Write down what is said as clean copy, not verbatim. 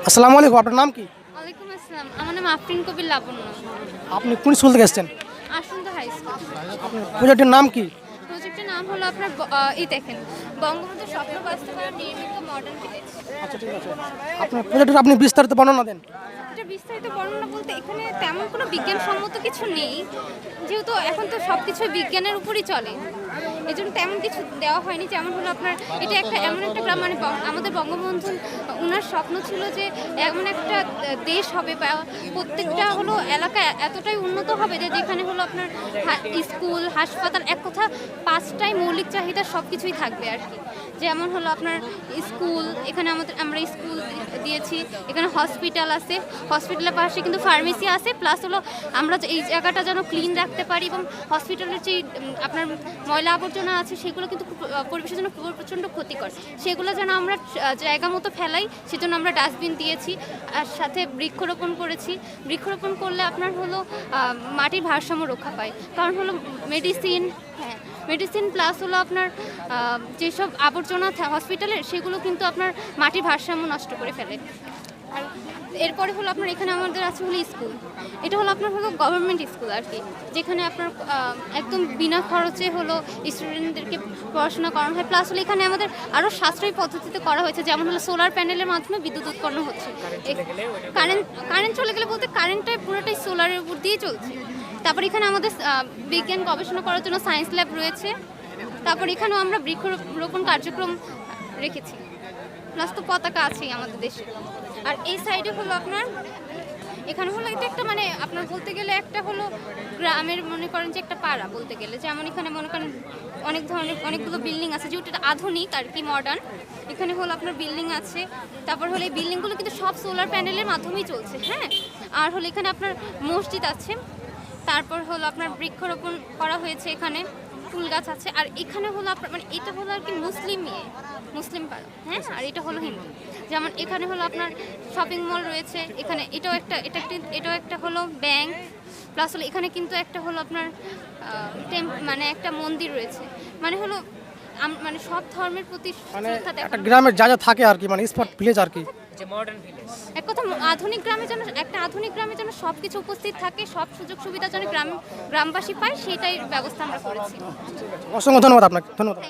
আসসালামু আলাইকুম, আপনার নাম কি? ওয়ালাইকুম আসসালাম, আমার নাম আফরিন কবির লাবণ্য। আপনি কোন স্কুল থেকে এসেছেন? আশড়ন হাই স্কুল। আপনার প্রজেক্টের নাম কি? প্রজেক্টের নাম হলো আপনার এই দেখেন, বঙ্গবন্ধুর স্বপ্ন বাস্তবায়ন নির্মিত মডার্ন ভিলেজ। আচ্ছা, ঠিক আছে। আপনার প্রজেক্টের আপনি বিস্তারিত বর্ণনা দেন। এটা বিস্তারিত বর্ণনা বলতে এখানে তেমন কোনো বিজ্ঞানসম্মত কিছু নেই, যেহেতু এখন তো সব কিছুই বিজ্ঞানের উপরই চলে, এই জন্য তেমন কিছু দেওয়া হয়নি। যেমন হলো আপনার এটা একটা এমন একটা গ্রাম, মানে আমাদের বঙ্গবন্ধু ওনার স্বপ্ন ছিল যে এমন একটা দেশ হবে বা প্রত্যেকটা হলো এলাকা এতটাই উন্নত হবে যে যেখানে হলো আপনার স্কুল, হাসপাতাল, এক কথা 5টাই মৌলিক চাহিদা সব কিছুই থাকবে আর কি। যেমন হলো আপনার স্কুল, এখানে আমরা স্কুল দিয়েছি, এখানে হসপিটাল আছে, হসপিটালের পাশে কিন্তু ফার্মেসি আছে, প্লাস হলো আমরা এই জায়গাটা যেন ক্লিন রাখতে পারি এবং হসপিটালের যে আপনার ময়লা আবর্জনা আছে সেগুলো কিন্তু পরিবেশের জন্য প্রচণ্ড ক্ষতিকর, সেগুলো যেন আমরা জায়গা মতো ফেলাই, সেজন্য আমরা ডাস্টবিন দিয়েছি, আর সাথে বৃক্ষরোপণ করেছি। বৃক্ষরোপণ করলে আপনার হলো মাটির ভারসাম্য রক্ষা পায়, কারণ হলো মেডিসিন প্লাস হলো আপনার যেসব আবর্জনা হসপিটালের সেগুলো কিন্তু আপনার মাটির ভারসাম্য নষ্ট করে ফেলে। আর এরপরে হলো আপনার এখানে আমাদের আছে হলো স্কুল, এটা হলো আপনার হলো গভর্নমেন্ট স্কুল আর কি, যেখানে আপনার একদম বিনা খরচে হলো স্টুডেন্টদেরকে পড়াশোনা করানো হয়, প্লাস হলো এখানে আমাদের আরও সাশ্রয়ী পদ্ধতিতে করা হয়েছে, যেমন হলো সোলার প্যানেলের মাধ্যমে বিদ্যুৎ উৎপন্ন হচ্ছে। কারেন্ট চলে গেলে বলতে কারেন্টটা পুরোটাই সোলারের উপর দিয়ে চলছে। তারপর এখানে আমাদের বিজ্ঞান গবেষণা করার জন্য সায়েন্স ল্যাব রয়েছে, তারপর এখানেও আমরা বৃক্ষরোপণ কার্যক্রম রেখেছি, প্লাস তো পতাকা আছেই আমাদের দেশে। আর এই সাইডে হলো আপনার এখানে হলো এটা একটা মানে আপনার বলতে গেলে একটা হলো গ্রামের মনে করেন যে একটা পাড়া বলতে গেলে, যেমন এখানে মনে করেন অনেক ধরনের অনেকগুলো বিল্ডিং আছে, যেটা আধুনিক আর কি, মডার্ন। এখানে হলো আপনার বিল্ডিং আছে, তারপর হলো এই বিল্ডিংগুলো কিন্তু সব সোলার প্যানেলের মাধ্যমেই চলছে, হ্যাঁ। আর হলো এখানে আপনার মসজিদ আছে, তারপর হলো আপনার বৃক্ষরোপণ করা হয়েছে, এখানে ফুল গাছ আছে। আর এখানে হলো আপনার মানে এটা হলো আর কি মুসলিম পাড়া, হ্যাঁ। আর এটা হলো হিন্দু, যেমন এখানে হলো আপনার শপিং মল রয়েছে, এখানে এটাও একটা হলো ব্যাংক, প্লাস হলো এখানে কিন্তু একটা হলো আপনার মানে একটা মন্দির রয়েছে, মানে হলো মানে সব ধর্মের প্রতি শ্রদ্ধা দেখা। একটা গ্রামের যা যা থাকে আর কি, মানে স্পট ভিলেজ আর কি, যে মডার্ন ভিলেজ। এক কথা আধুনিক গ্রামে যেন সব কিছু উপস্থিত থাকে, সব সুযোগ সুবিধা যেন গ্রামবাসী পায়, সেটাই ব্যবস্থা আমরা করেছি। অসংখ্য ধন্যবাদ আপনাকে। ধন্যবাদ।